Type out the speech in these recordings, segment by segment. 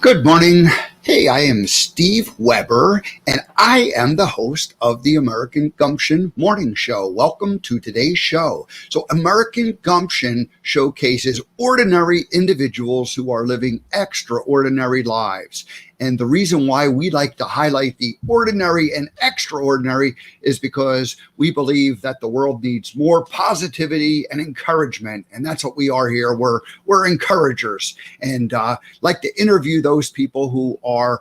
Good morning. Hey, I am Steve Weber, and I am the host of the American Gumption Morning Show. Welcome to today's show. So, American Gumption showcases ordinary individuals who are living extraordinary lives. And the reason why we like to highlight the ordinary and extraordinary is because we believe that the world needs more positivity and encouragement. And that's what we are here. We're encouragers and like to interview those people who are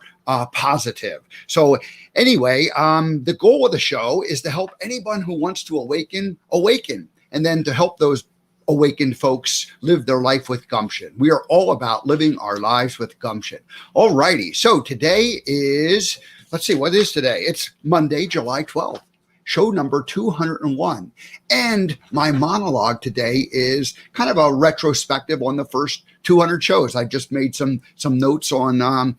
positive. So anyway, the goal of the show is to help anyone who wants to awaken, and then to help those awakened folks live their life with gumption. We are all about living our lives with gumption. All righty. So today is, let's see, what is today? It's Monday, July 12th. Show number 201. And my monologue today is kind of a retrospective on the first 200 shows. I just made some notes on,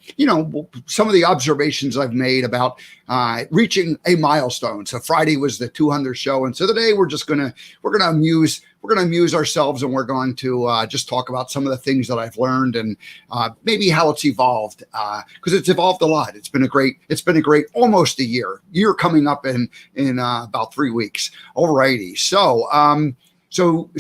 some of the observations I've made about reaching a milestone. So Friday was the 200th show. And so today we're going to amuse ourselves, and we're going to just talk about some of the things that I've learned and maybe how it's evolved, because it's evolved a lot. It's been a great almost a year coming up in about 3 weeks. All righty. So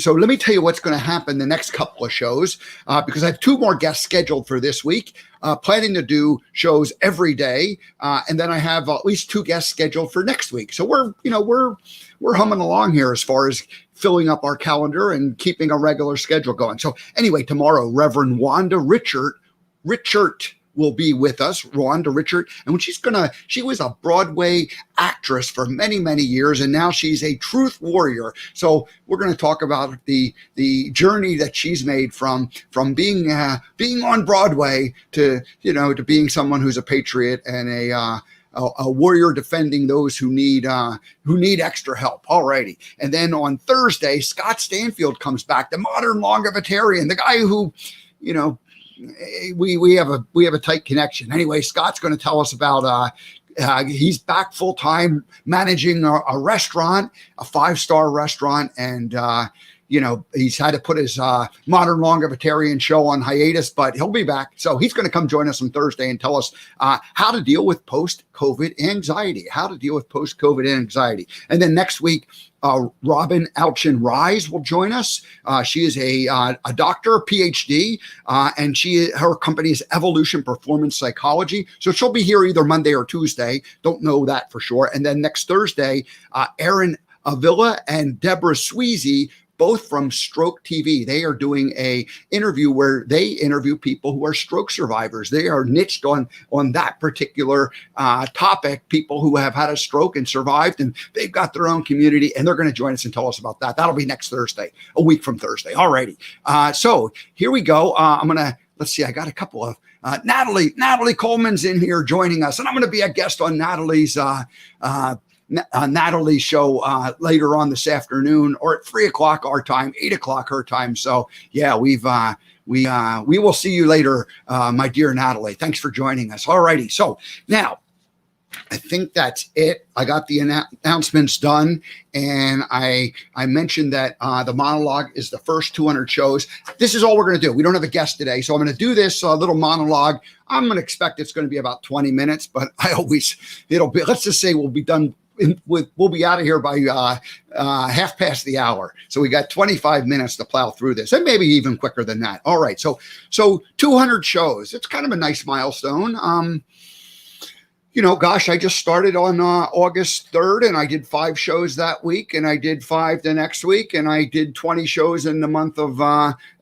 let me tell you what's going to happen the next couple of shows, because I have two more guests scheduled for this week, planning to do shows every day. And then I have at least two guests scheduled for next week. So we're humming along here as far as filling up our calendar and keeping a regular schedule going. So anyway, tomorrow, Reverend Wanda Richert will be with us, Wanda Richert. And she was a Broadway actress for many, many years, and now she's a truth warrior. So we're going to talk about the journey that she's made from being on Broadway to being someone who's a patriot and a warrior defending those who need extra help. Alrighty. And then on Thursday, Scott Stanfield comes back, the modern longevitarian, the guy who, we have a tight connection. Anyway, Scott's going to tell us about he's back full time managing a restaurant, a 5-star restaurant, and he's had to put his modern longevitarian show on hiatus, but he'll be back. So he's going to come join us on Thursday and tell us how to deal with post-COVID anxiety, And then next week, Robin Alchin-Rise will join us. She is a doctor, PhD, and her company is Evolution Performance Psychology. So she'll be here either Monday or Tuesday. Don't know that for sure. And then next Thursday, Aaron Avila and Deborah Sweezy, both from Stroke TV. They are doing a interview where they interview people who are stroke survivors. They are niched on that particular topic, people who have had a stroke and survived, and they've got their own community, and they're going to join us and tell us about that. That'll be next Thursday, a week from Thursday. Alrighty. So here we go. Let's see, I got a couple of Natalie Coleman's in here joining us, and I'm going to be a guest on Natalie's show later on this afternoon, or at 3:00 our time, 8:00 her time. So yeah, we will see you later, my dear Natalie. Thanks for joining us. All righty. So now I think that's it. I got the announcements done, and I mentioned that the monologue is the first 200 shows. This is all we're going to do. We don't have a guest today, so I'm going to do this little monologue. I'm going to expect it's going to be about 20 minutes, but let's just say we'll be done. We'll be out of here by half past the hour. So we got 25 minutes to plow through this, and maybe even quicker than that. All right. So 200 shows. It's kind of a nice milestone. I just started on August 3rd, and I did 5 shows that week, and I did 5 the next week, and I did 20 shows in the month of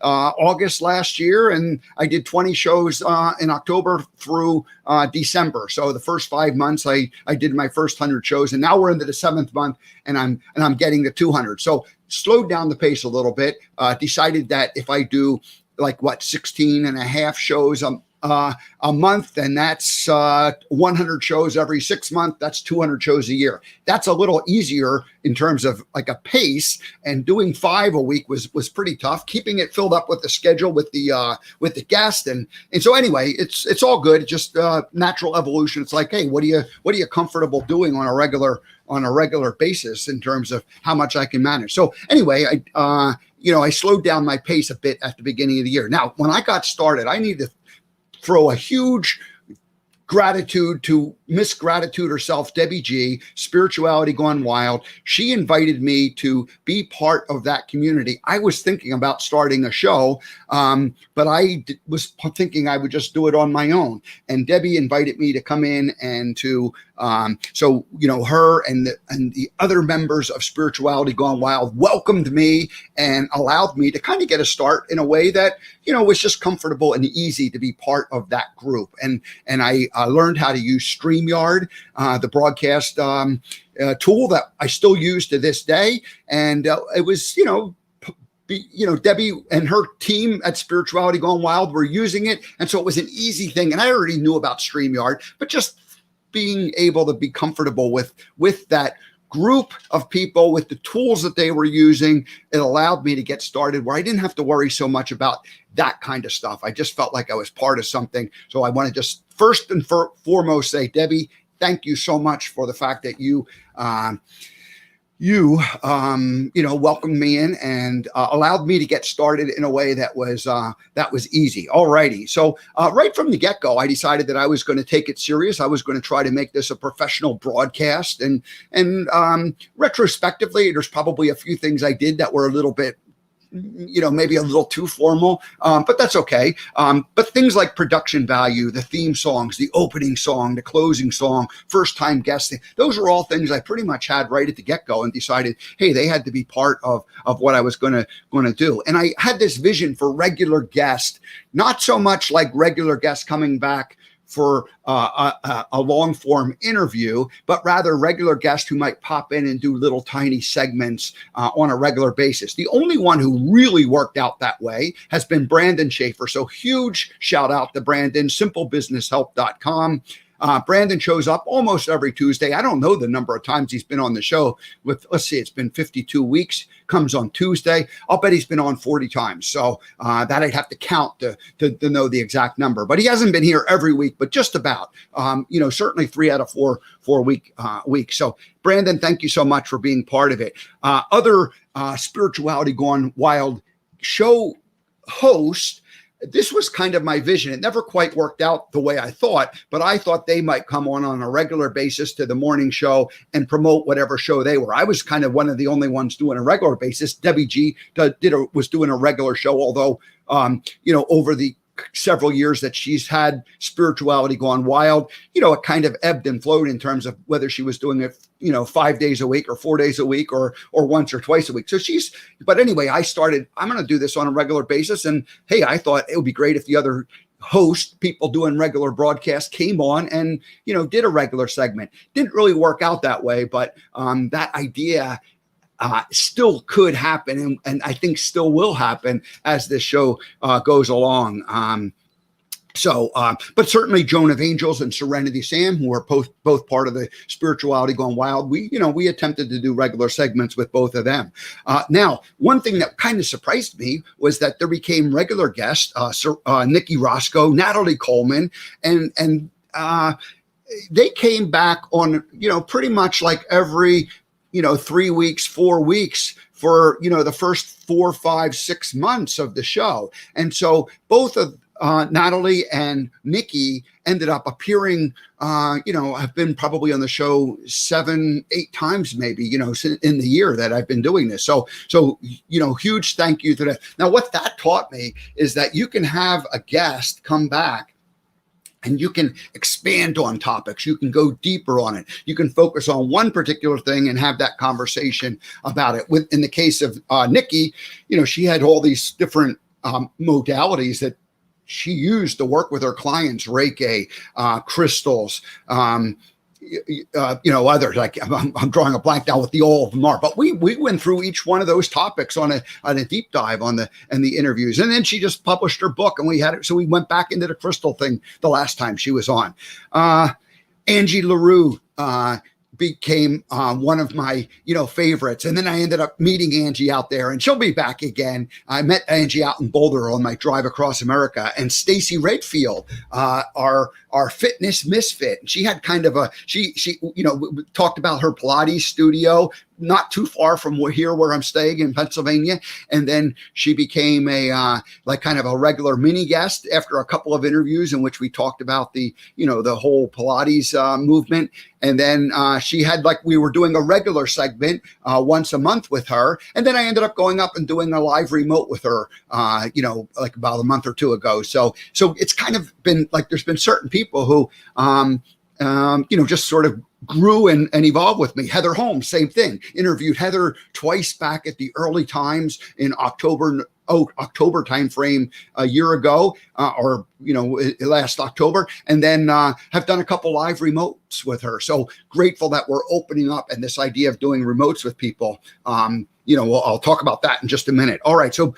August last year, and I did 20 shows in October through December. So the first 5 months, I did my first 100 shows, and now we're into the 7th month, and I'm getting to 200. So slowed down the pace a little bit. Decided that if I do 16 and a half shows a month, and that's 100 shows every 6 months. That's 200 shows a year. That's a little easier in terms of like a pace, and doing 5 a week was pretty tough. Keeping it filled up with the schedule with the guest, and so anyway, it's all good. Just natural evolution. It's like, hey, what are you comfortable doing on a regular basis in terms of how much I can manage? So anyway, I slowed down my pace a bit at the beginning of the year. Now, when I got started, I needed throw a huge gratitude to Miss Gratitude herself, Debbie G, Spirituality Gone Wild. She invited me to be part of that community. I was thinking about starting a show, but I was thinking I would just do it on my own. And Debbie invited me to come in and to, so, her and the other members of Spirituality Gone Wild welcomed me and allowed me to kind of get a start in a way that, was just comfortable and easy to be part of that group. And I learned how to use StreamYard, the broadcast tool that I still use to this day. And it was, Debbie and her team at Spirituality Gone Wild were using it. And so it was an easy thing. And I already knew about StreamYard, but just being able to be comfortable with that group of people, with the tools that they were using, it allowed me to get started where I didn't have to worry so much about that kind of stuff. I just felt like I was part of something. So I want to just first and foremost say, Debbie, thank you so much for the fact that you welcomed me in and allowed me to get started in a way that was easy. All righty. So right from the get-go, I decided that I was going to take it serious. I was going to try to make this a professional broadcast. And retrospectively, there's probably a few things I did that were a little bit, maybe a little too formal, but that's okay. But things like production value, the theme songs, the opening song, the closing song, first time guests, those are all things I pretty much had right at the get-go and decided, hey, they had to be part of what I was going to do. And I had this vision for regular guests, not so much like regular guests coming back for a long form interview, but rather regular guests who might pop in and do little tiny segments on a regular basis. The only one who really worked out that way has been Brandon Schaefer. So huge shout out to Brandon, simplebusinesshelp.com. Brandon shows up almost every Tuesday. I don't know the number of times he's been on the show let's see, it's been 52 weeks, comes on Tuesday. I'll bet he's been on 40 times. So that I'd have to count to know the exact number, but he hasn't been here every week, but just about, certainly 3 out of 4 weeks. So Brandon, thank you so much for being part of it. Other Spirituality Gone Wild show hosts, this was kind of my vision. It never quite worked out the way I thought, but I thought they might come on a regular basis to the morning show and promote whatever show they were. I was kind of one of the only ones doing a regular basis. Debbie G was doing a regular show, although, over the several years that she's had Spirituality Gone Wild, it kind of ebbed and flowed in terms of whether she was doing it, 5 days a week or 4 days a week or once or twice a week. So but anyway, I started, I'm going to do this on a regular basis. And hey, I thought it would be great if the other people doing regular broadcasts came on and, did a regular segment. Didn't really work out that way, but that idea still could happen, and I think still will happen as this show goes along. But certainly Joan of Angels and Serenity Sam, who are both part of the Spirituality Gone Wild, we attempted to do regular segments with both of them. Now, one thing that kind of surprised me was that there became regular guests, Nikki Roscoe, Natalie Coleman, and they came back on, pretty much like every 3 weeks, 4 weeks for, the first 4, 5, 6 months of the show. And so both of Natalie and Nikki ended up appearing, have been probably on the show 7, 8 times, maybe, in the year that I've been doing this. So, huge thank you to that. Now, what that taught me is that you can have a guest come back and you can expand on topics. You can go deeper on it. You can focus on one particular thing and have that conversation about it. In the case of Nikki, she had all these different modalities that she used to work with her clients, Reiki, crystals, others, like I'm drawing a blank now with the all of them are, but we went through each one of those topics on a deep dive on the interviews. And then she just published her book and we had it. So we went back into the crystal thing the last time she was on. Angie LaRue, became one of my, favorites. And then I ended up meeting Angie out there, and she'll be back again. I met Angie out in Boulder on my drive across America, and Stacy Redfield, our fitness misfit. She had kind of she talked about her Pilates studio, not too far from where I'm staying in Pennsylvania. And then she became a like kind of a regular mini guest after a couple of interviews in which we talked about the whole Pilates movement. And then she had, like, we were doing a regular segment once a month with her. And then I ended up going up and doing a live remote with her, like about a month or two ago. So it's kind of been like, there's been certain people who, just sort of grew and evolved with me. Heather Holmes, same thing. Interviewed Heather twice back at the early times in October timeframe a year ago, or last October, and then have done a couple live remotes with her. So grateful that we're opening up, and this idea of doing remotes with people. I'll talk about that in just a minute. All right. So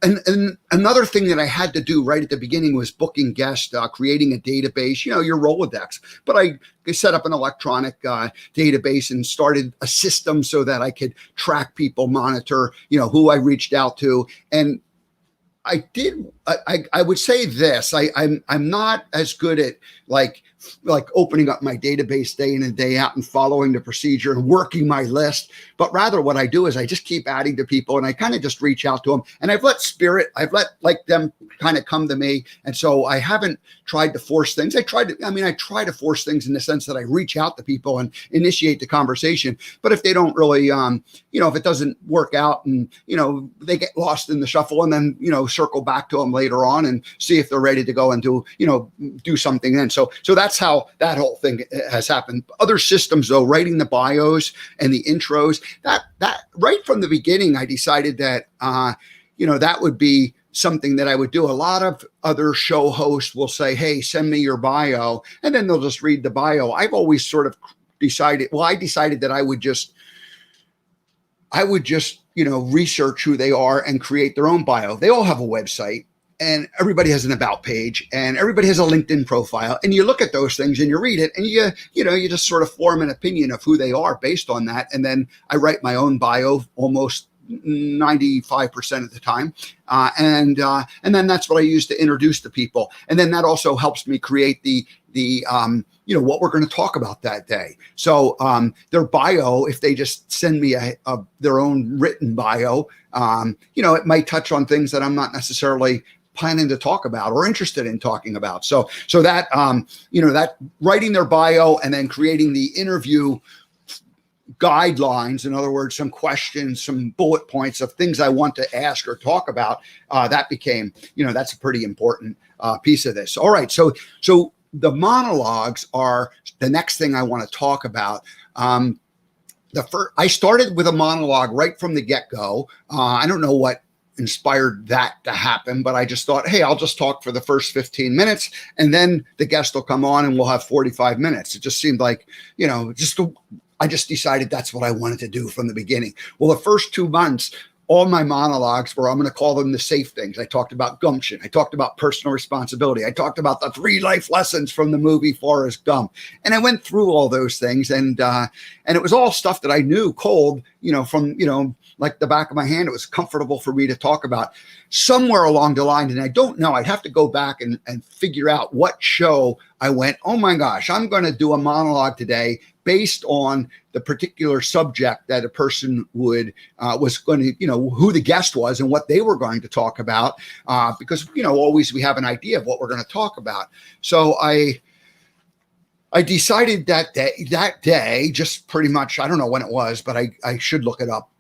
and another thing that I had to do right at the beginning was booking guests, creating a database, your Rolodex. But I set up an electronic database and started a system so that I could track people, monitor, who I reached out to. And I would say this, I'm not as good at like opening up my database day in and day out and following the procedure and working my list. But rather what I do is I just keep adding to people, and I kind of just reach out to them, and I've let them kind of come to me. And so I haven't tried to force things. I try to force things in the sense that I reach out to people and initiate the conversation. But if they don't really, if it doesn't work out and, they get lost in the shuffle, and then, circle back to them later on and see if they're ready to go and do something then. So that's how that whole thing has happened. Other systems, though, writing the bios and the intros, that right from the beginning, I decided that, that would be something that I would do. A lot of other show hosts will say, hey, send me your bio, and then they'll just read the bio. I've always sort of decided that I would just, research who they are and create their own bio. They all have a website, and everybody has an about page, and everybody has a LinkedIn profile. And you look at those things and you read it, and you just sort of form an opinion of who they are based on that. And then I write my own bio almost 95% of the time. And then that's what I use to introduce the people. And then that also helps me create the what we're going to talk about that day. So their bio, if they just send me their own written bio, it might touch on things that I'm not necessarily planning to talk about or interested in talking about. So that, that writing their bio and then creating the interview guidelines, in other words, some questions, some bullet points of things I want to ask or talk about, that became, that's a pretty important piece of this. All right. So the monologues are the next thing I want to talk about. I started with a monologue right from the get-go. I don't know what inspired that to happen, but I just thought, hey, I'll just talk for the first 15 minutes, and then the guest will come on and we'll have 45 minutes. It just seemed like, I just decided that's what I wanted to do from the beginning. Well, the first 2 months, all my monologues were, I'm going to call them the safe things. I talked about gumption. I talked about personal responsibility. I talked about the 3 life lessons from the movie Forrest Gump. And I went through all those things, and it was all stuff that I knew cold, from, like the back of my hand. It was comfortable for me to talk about. Somewhere along the line, and I don't know, I'd have to go back and figure out what show I went, oh my gosh, I'm going to do a monologue today based on the particular subject that a person was going to, who the guest was and what they were going to talk about, because, always we have an idea of what we're going to talk about. So I decided that day, just pretty much, I don't know when it was, but I should look it up.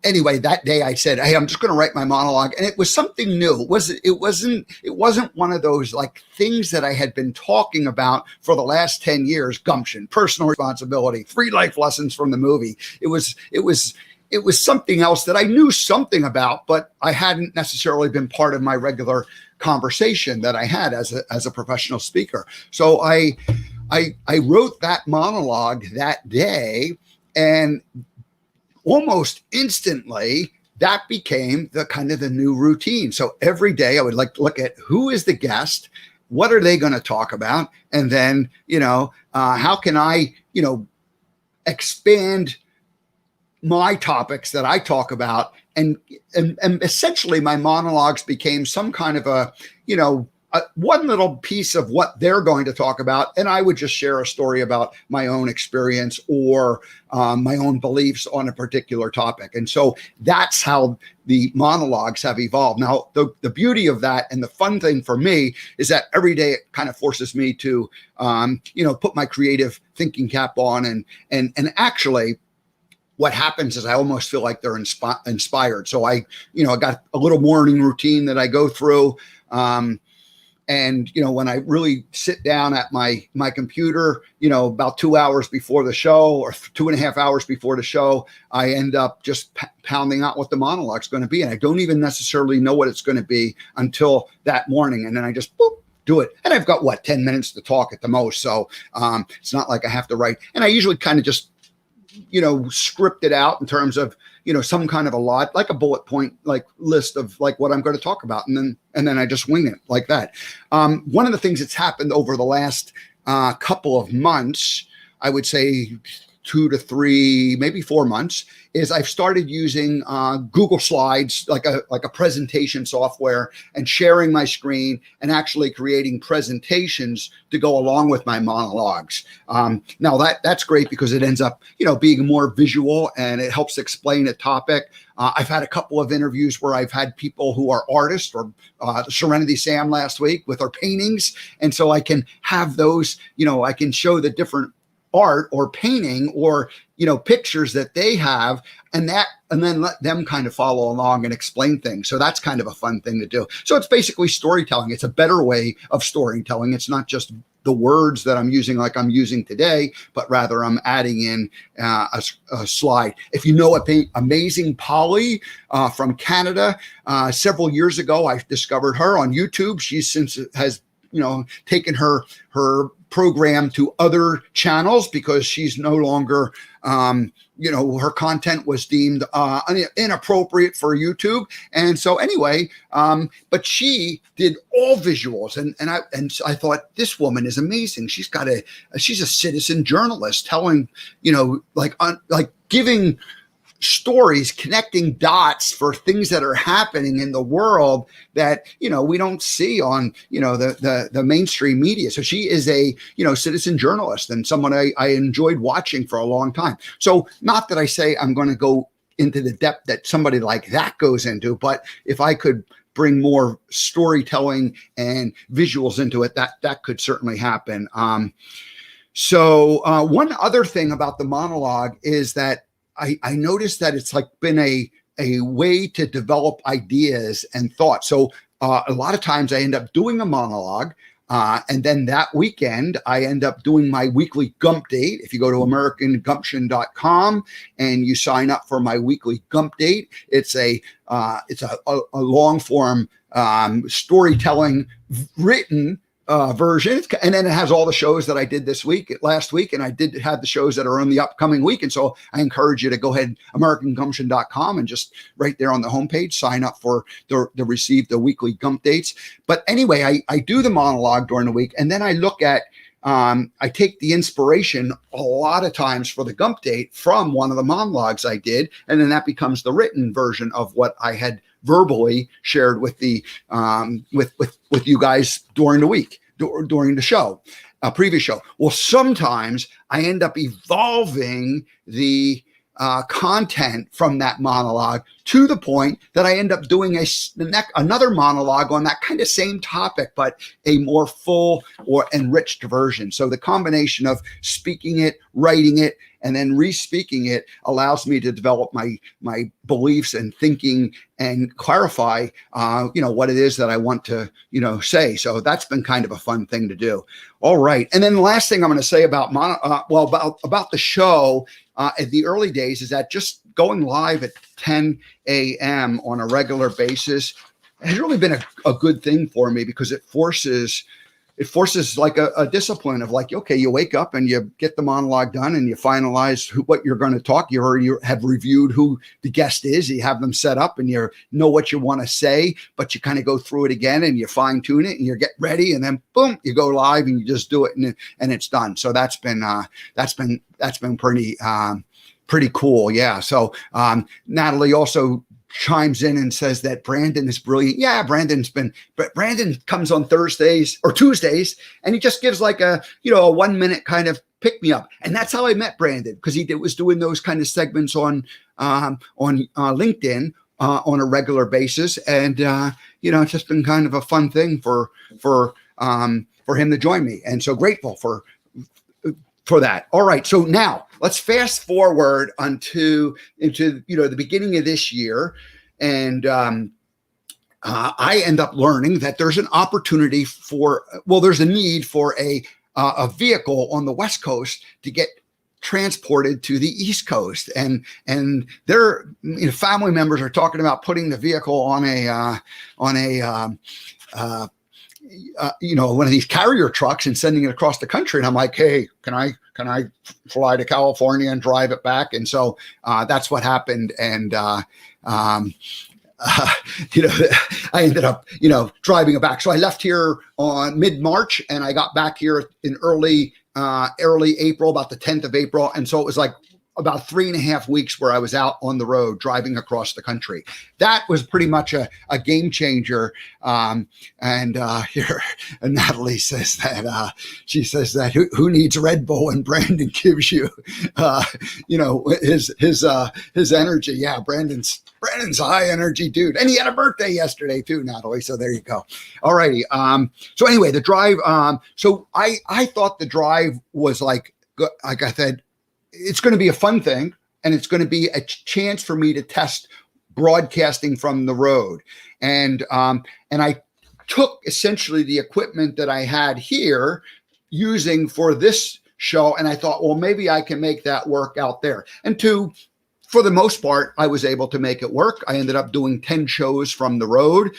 Anyway, that day I said, hey, I'm just going to write my monologue. And it was something new. It wasn't one of those like things that I had been talking about for the last 10 years, gumption, personal responsibility, 3 life lessons from the movie. It was something else that I knew something about, but I hadn't necessarily been part of my regular conversation that I had as a professional speaker. So I wrote that monologue that day, and almost instantly, that became the new routine. So every day I would like to look at who is the guest, what are they going to talk about, and then, how can I, expand my topics that I talk about, and essentially my monologues became some kind of a, one little piece of what they're going to talk about, and I would just share a story about my own experience or my own beliefs on a particular topic. And so that's how the monologues have evolved. Now, the beauty of that and the fun thing for me is that every day it kind of forces me to, put my creative thinking cap on and actually what happens is I almost feel like they're inspired. So I got a little morning routine that I go through. And, when I really sit down at my computer, about 2 hours before the show or 2.5 hours before the show, I end up just pounding out what the monologue is going to be. And I don't even necessarily know what it's going to be until that morning. And then I just do it. And I've got 10 minutes to talk at the most. So it's not like I have to write. And I usually kind of just script it out in terms of, some kind of a lot, like a bullet point, like list of like what I'm going to talk about. And then I just wing it like that. One of the things that's happened over the last couple of months, I would say 2 to 3, maybe 4 months, is I've started using Google Slides, like a presentation software, and sharing my screen and actually creating presentations to go along with my monologues. Now that's great because it ends up, being more visual and it helps explain a topic. I've had a couple of interviews where I've had people who are artists, or Serenity Sam last week with her paintings. And so I can have those, I can show the different art or painting or pictures that they have, and then let them kind of follow along and explain things. So that's kind of a fun thing to do. So it's basically storytelling. It's a better way of storytelling. It's not just the words that I'm using like I'm using today, but rather I'm adding in a slide. If you know Amazing Polly from Canada, several years ago I discovered her on YouTube. She since has taken her program to other channels because she's no longer, her content was deemed inappropriate for YouTube. And so anyway, but she did all visuals, and I thought, this woman is amazing. She's a citizen journalist telling, giving stories, connecting dots for things that are happening in the world that we don't see on the mainstream media. So she is a citizen journalist and someone I enjoyed watching for a long time. So not that I say I'm going to go into the depth that somebody like that goes into, but if I could bring more storytelling and visuals into it, that could certainly happen. So one other thing about the monologue is that I noticed that it's like been a way to develop ideas and thoughts. So a lot of times I end up doing a monologue, and then that weekend I end up doing my weekly Gump Date. If you go to AmericanGumption.com and you sign up for my weekly Gump Date, it's a long form storytelling written version, and then it has all the shows that I did last week, and I did have the shows that are on the upcoming week. And so I encourage you to go ahead, AmericanGumption.com, and just right there on the homepage, sign up to receive the weekly Gump Dates. But anyway, I do the monologue during the week, and then I look at, I take the inspiration a lot of times for the Gump Date from one of the monologues I did, and then that becomes the written version of what I had verbally shared with the with you guys during the week, during the show, previous show. Well, sometimes I end up evolving the content from that monologue to the point that I end up doing another monologue on that kind of same topic, but a more full or enriched version. So the combination of speaking it, writing it, and then re-speaking it allows me to develop my beliefs and thinking and clarify, what it is that I want to, say. So that's been kind of a fun thing to do. All right. And then the last thing I'm going to say about about the show in the early days is that just going live at 10 a.m. on a regular basis has really been a good thing for me, because it forces like a discipline of like, okay, you wake up and you get the monologue done and you finalize what you're going to talk. You already have reviewed who the guest is. You have them set up and you know what you want to say, but you kind of go through it again and you fine tune it and you get ready, and then boom, you go live and you just do it and it's done. So that's been pretty cool. Yeah. So Natalie also chimes in and says that Brandon is brilliant. Yeah, but Brandon comes on Thursdays or Tuesdays, and he just gives like a 1 minute kind of pick me up. And that's how I met Brandon, because he was doing those kind of segments on LinkedIn on a regular basis. And, it's just been kind of a fun thing for him to join me. And so grateful for that. All right. So now let's fast forward into the beginning of this year. And I end up learning that there's an opportunity there's a need for a vehicle on the West Coast to get transported to the East Coast. And their family members are talking about putting the vehicle on one of these carrier trucks and sending it across the country. And I'm like, hey, can I fly to California and drive it back? And so that's what happened. And I ended up driving it back. So I left here on mid-March, and I got back here in early April, about the 10th of April. And so it was like about 3.5 weeks where I was out on the road driving across the country. That was pretty much a game changer. And Natalie says that she says that who needs Red Bull, and Brandon gives you his energy. Yeah, Brandon's a high energy dude, and he had a birthday yesterday too, Natalie. So there you go. All righty. So anyway, the drive. So I thought the drive was like I said, it's going to be a fun thing, and it's going to be a chance for me to test broadcasting from the road. And I took essentially the equipment that I had here using for this show, and I thought, well, maybe I can make that work out there. And for the most part, I was able to make it work. I ended up doing 10 shows from the road.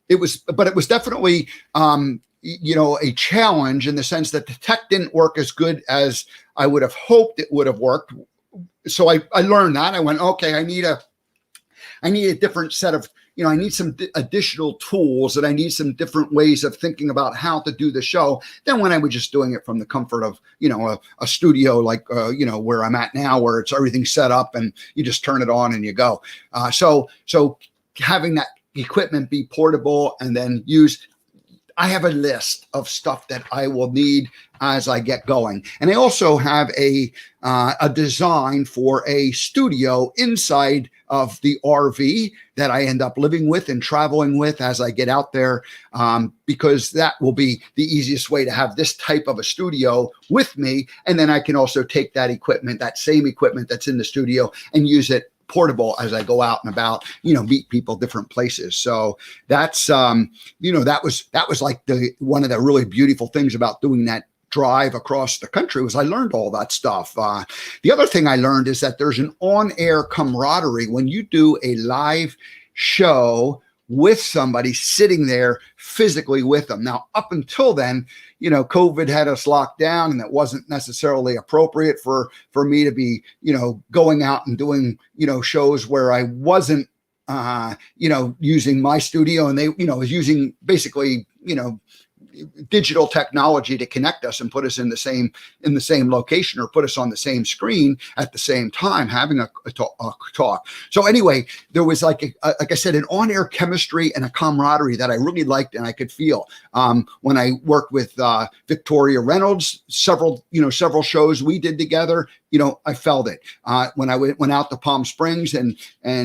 It was definitely a challenge in the sense that the tech didn't work as good as I would have hoped it would have worked. So I learned that. I went, okay, I need a different set of, I need some additional tools, and I need some different ways of thinking about how to do the show than when I was just doing it from the comfort of, a studio like, where I'm at now, where it's everything set up and you just turn it on and you go. So having that equipment be portable and then I have a list of stuff that I will need as I get going. And I also have a design for a studio inside of the RV that I end up living with and traveling with as I get out there, because that will be the easiest way to have this type of a studio with me. And then I can also take that same equipment that's in the studio, and use it portable as I go out and about, meet people different places. So that's, that was like one of the really beautiful things about doing that drive across the country was I learned all that stuff. The other thing I learned is that there's an on-air camaraderie when you do a live show with somebody sitting there physically with them. Now, up until then, COVID had us locked down, and it wasn't necessarily appropriate for me to be, going out and doing, shows where I wasn't, using my studio, and they, was using basically, digital technology to connect us and put us in the same location, or put us on the same screen at the same time having a talk. So anyway, there was like I said, an on-air chemistry and a camaraderie that I really liked and I could feel. When I worked with Victoria Reynolds, several shows we did together, I felt it. When I went out to Palm Springs and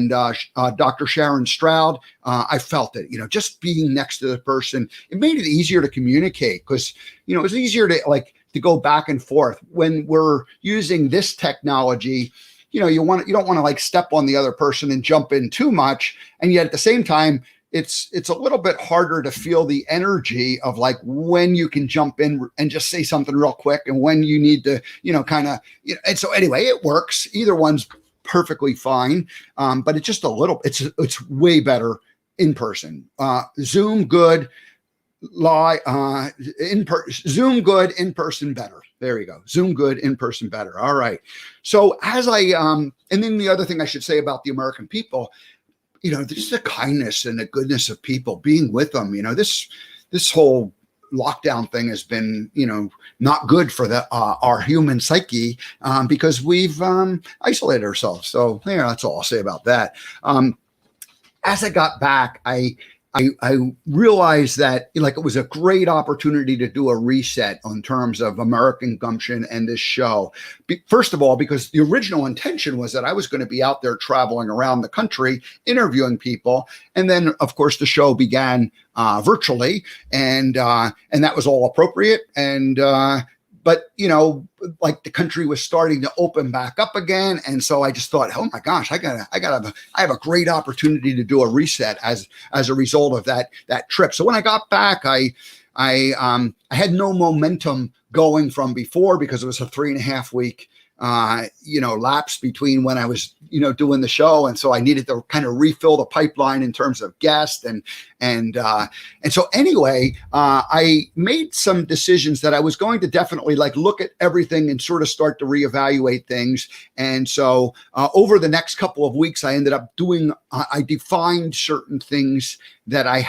Dr. Sharon Stroud, I felt it. Just being next to the person, it made it easier to communicate, because it was easier to go back and forth when we're using this technology. You don't want to step on the other person and jump in too much, and yet at the same time, it's a little bit harder to feel the energy of when you can jump in and just say something real quick, and when you need to, and so anyway, it works. Either one's perfectly fine. But it's just it's way better in person. Zoom good, Zoom good, in person better. There you go. Zoom good, in person better. All right. So and then the other thing I should say about the American people, just the kindness and the goodness of people, being with them, this whole lockdown thing has been, not good for our human psyche, because we've isolated ourselves. So that's all I'll say about that. As I got back, I realized that it was a great opportunity to do a reset in terms of American Gumption and this show. First of all, because the original intention was that I was going to be out there traveling around the country, interviewing people. And then, of course, the show began virtually, and that was all appropriate. But the country was starting to open back up again, and so I just thought, oh my gosh, I have a great opportunity to do a reset as a result of that trip. So when I got back, I had no momentum going from before, because it was a 3.5 week lapse between when I was doing the show, and so I needed to kind of refill the pipeline in terms of guests and so anyway, I made some decisions that I was going to definitely look at everything and sort of start to reevaluate things. And so over the next couple of weeks, I ended up I defined certain things that I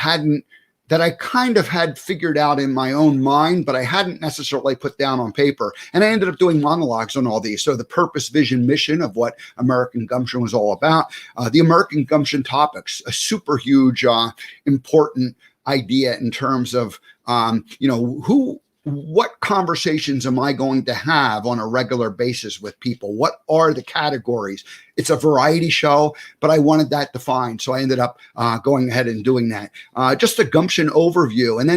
kind of had figured out in my own mind, but I hadn't necessarily put down on paper. And I ended up doing monologues on all these. So the purpose, vision, mission of what American Gumption was all about. The American Gumption topics, a super huge, important idea in terms of, what conversations am I going to have on a regular basis with people? What are the categories? It's a variety show, but I wanted that defined. So I ended up going ahead and doing that. Just a Gumption overview. And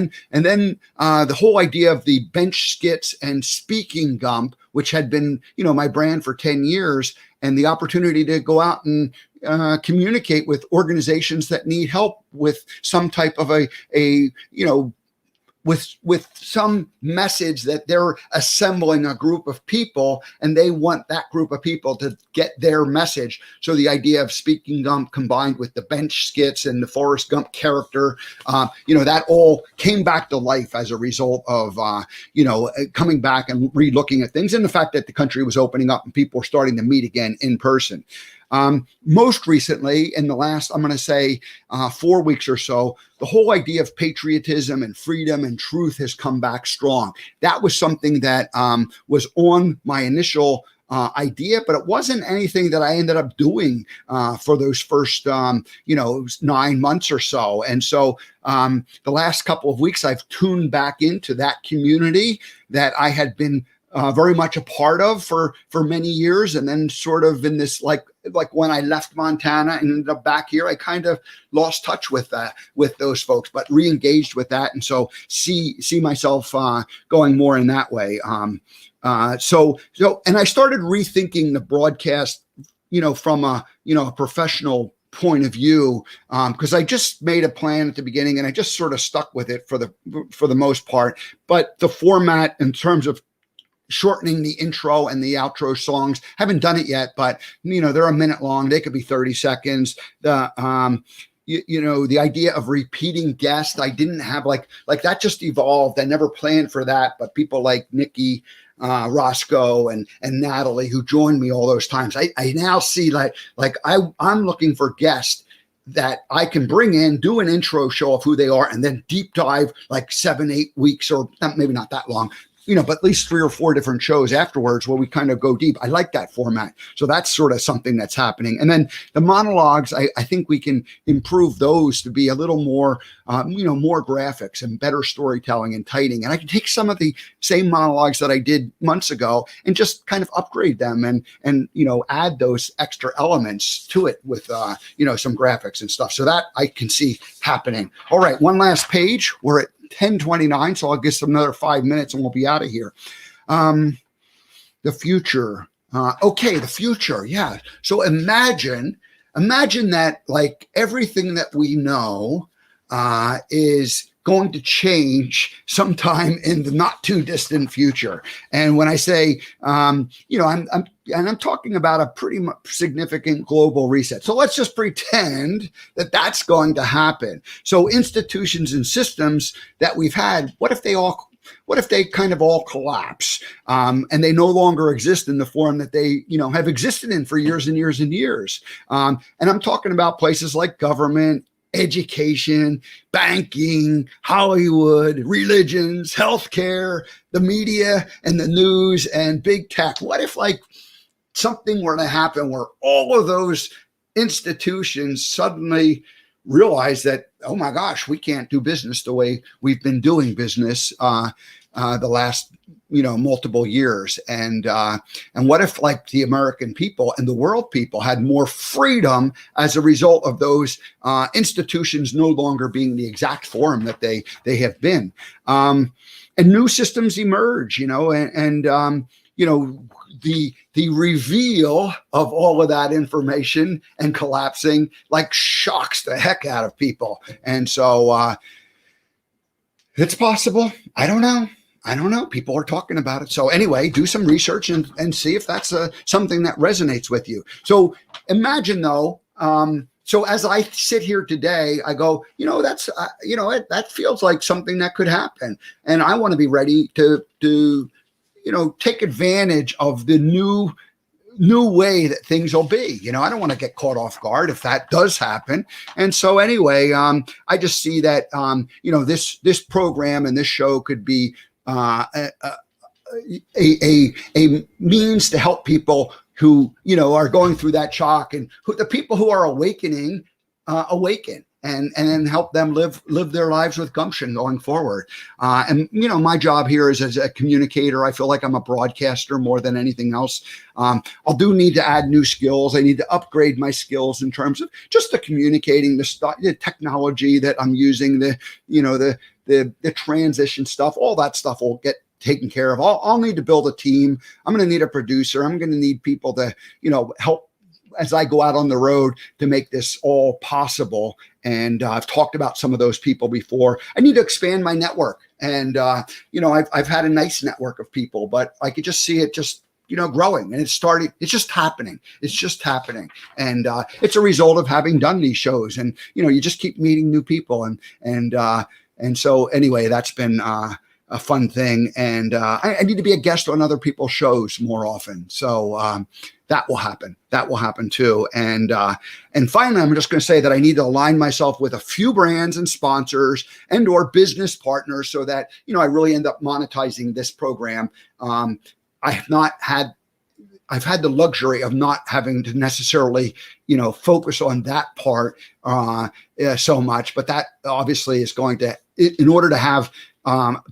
then the whole idea of the bench skits and speaking Gump, which had been, my brand for 10 years, and the opportunity to go out and communicate with organizations that need help with some type of with some message that they're assembling a group of people and they want that group of people to get their message. So the idea of speaking Gump combined with the bench skits and the Forrest Gump character, that all came back to life as a result of, coming back and re-looking at things, and the fact that the country was opening up and people were starting to meet again in person. Most recently, in the last, I'm going to say 4 weeks or so, the whole idea of patriotism and freedom and truth has come back strong. That was something that was on my initial idea, but it wasn't anything that I ended up doing for those first, 9 months or so. And so the last couple of weeks, I've tuned back into that community that I had been very much a part of for many years. And then sort of in this, like when I left Montana and ended up back here, I kind of lost touch with those folks, but re-engaged with that. And so see myself going more in that way. So and I started rethinking the broadcast, from a professional point of view, because I just made a plan at the beginning and I just sort of stuck with it for the most part. But the format in terms of shortening the intro and the outro songs, haven't done it yet, but they're a minute long. They could be 30 seconds. The idea of repeating guests, I didn't have like that just evolved. I never planned for that, but people like Nikki, Roscoe and Natalie, who joined me all those times, I now see I'm looking for guests that I can bring in, do an intro show of who they are, and then deep dive 7-8 weeks, or maybe not that long, but at least 3 or 4 different shows afterwards where we kind of go deep. I like that format. So that's sort of something that's happening. And then the monologues, I think we can improve those to be a little more, more graphics and better storytelling and tightening. And I can take some of the same monologues that I did months ago and just kind of upgrade them and add those extra elements to it with, some graphics and stuff. So that I can see happening. All right. One last page. We're at 10:29, so I'll give some another 5 minutes and we'll be out of here. The future. The future. Yeah. So imagine that everything that we know is going to change sometime in the not too distant future. And when I say, I'm talking about a pretty significant global reset. So let's just pretend that that's going to happen. So institutions and systems that we've had, what if they kind of all collapse and they no longer exist in the form that they, have existed in for years and years and years? And I'm talking about places like government, education, banking, Hollywood, religions, healthcare, the media and the news and big tech. What if like something were to happen where all of those institutions suddenly realize that, oh my gosh, we can't do business the way we've been doing business the last multiple years, and what if like the American people and the world people had more freedom as a result of those institutions no longer being the exact form that they have been, and new systems emerge, the reveal of all of that information and collapsing like shocks the heck out of people. And so it's possible. I don't know. People are talking about it. So anyway, do some research and see if that's something that resonates with you. So imagine though, so as I sit here today, I go, that feels like something that could happen. And I want to be ready to take advantage of the new way that things will be. I don't want to get caught off guard if that does happen. And so anyway, I just see that, this program and this show could be a means to help people who, are going through that shock, and the people who are awakening, awaken. And then help them live their lives with gumption going forward. And my job here is as a communicator. I feel like I'm a broadcaster more than anything else. I'll need to add new skills. I need to upgrade my skills in terms of just the communicating, the technology that I'm using, the transition stuff. All that stuff will get taken care of. I'll need to build a team. I'm going to need a producer. I'm going to need people to help as I go out on the road to make this all possible. And I've talked about some of those people before. I need to expand my network. And, I've had a nice network of people, but I could just see it just, growing, and it's just happening. And it's a result of having done these shows, and, you just keep meeting new people. And so anyway, that's been a fun thing. And I need to be a guest on other people's shows more often. So that will happen. That will happen too. And finally, I'm just going to say that I need to align myself with a few brands and sponsors and or business partners so that, I really end up monetizing this program. I've had the luxury of not having to necessarily, focus on that part so much, but that obviously is going to, in order to have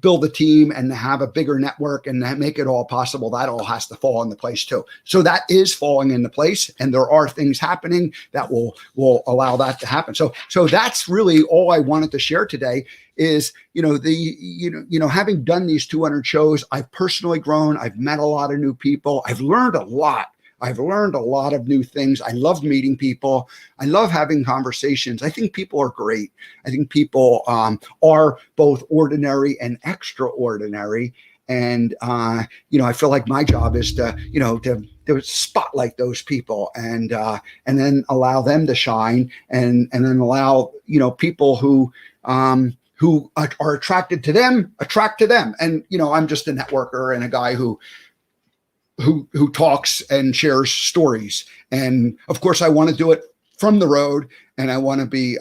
build a team and have a bigger network and make it all possible, that all has to fall into place too. So that is falling into place, and there are things happening that will allow that to happen. So that's really all I wanted to share today is, having done these 200 shows, I've personally grown. I've met a lot of new people. I've learned a lot. I've learned a lot of new things. I love meeting people. I love having conversations. I think people are great. I think people are both ordinary and extraordinary. And, I feel like my job is to spotlight those people and then allow them to shine and then allow, people who are attracted to them, attract to them. And, I'm just a networker and a guy who talks and shares stories. And of course I want to do it from the road, and I want to be,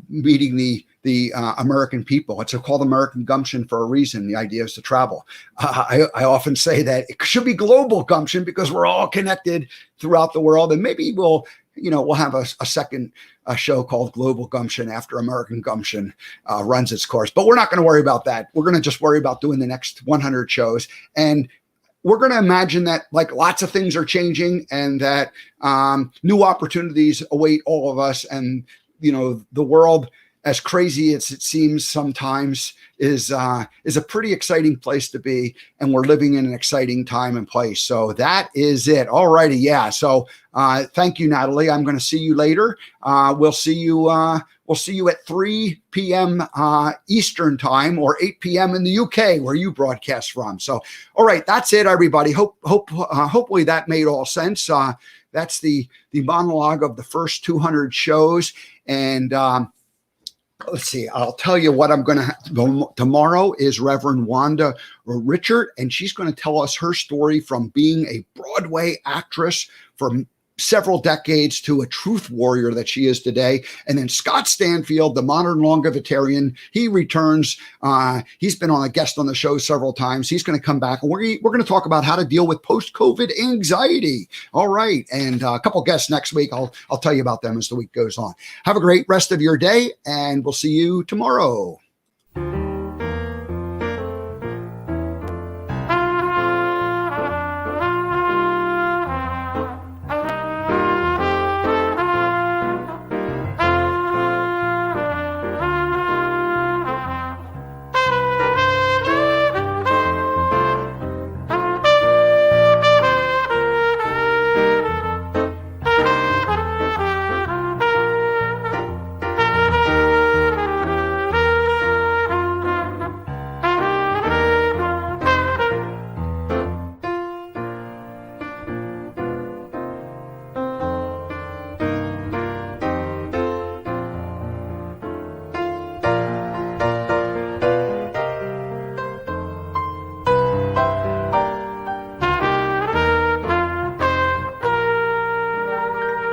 meeting the American people. It's called American Gumption for a reason. The idea is to travel. I often say that it should be global gumption because we're all connected throughout the world. And maybe we'll have a second show called Global Gumption after American Gumption runs its course. But we're not going to worry about that. We're going to just worry about doing the next 100 shows. And we're going to imagine that like lots of things are changing and that new opportunities await all of us. And, the world, as crazy as it seems sometimes, is a pretty exciting place to be. And we're living in an exciting time and place. So that is it. All righty. Yeah. So thank you, Natalie. I'm going to see you later. We'll see you at 3 p.m. Eastern time, or 8 p.m. in the UK where you broadcast from. So, all right, that's it, everybody. Hopefully that made all sense. That's the monologue of the first 200 shows. And let's see, I'll tell you what I'm going to tomorrow is Reverend Wanda Richard, and she's going to tell us her story from being a Broadway actress for several decades to a truth warrior that she is today. And then Scott Stanfield, the modern longevitarian, he returns. He's been on a guest on the show several times. He's going to come back, and we're going to talk about how to deal with post-COVID anxiety. All right. And a couple guests next week. I'll tell you about them as the week goes on. Have a great rest of your day, and we'll see you tomorrow.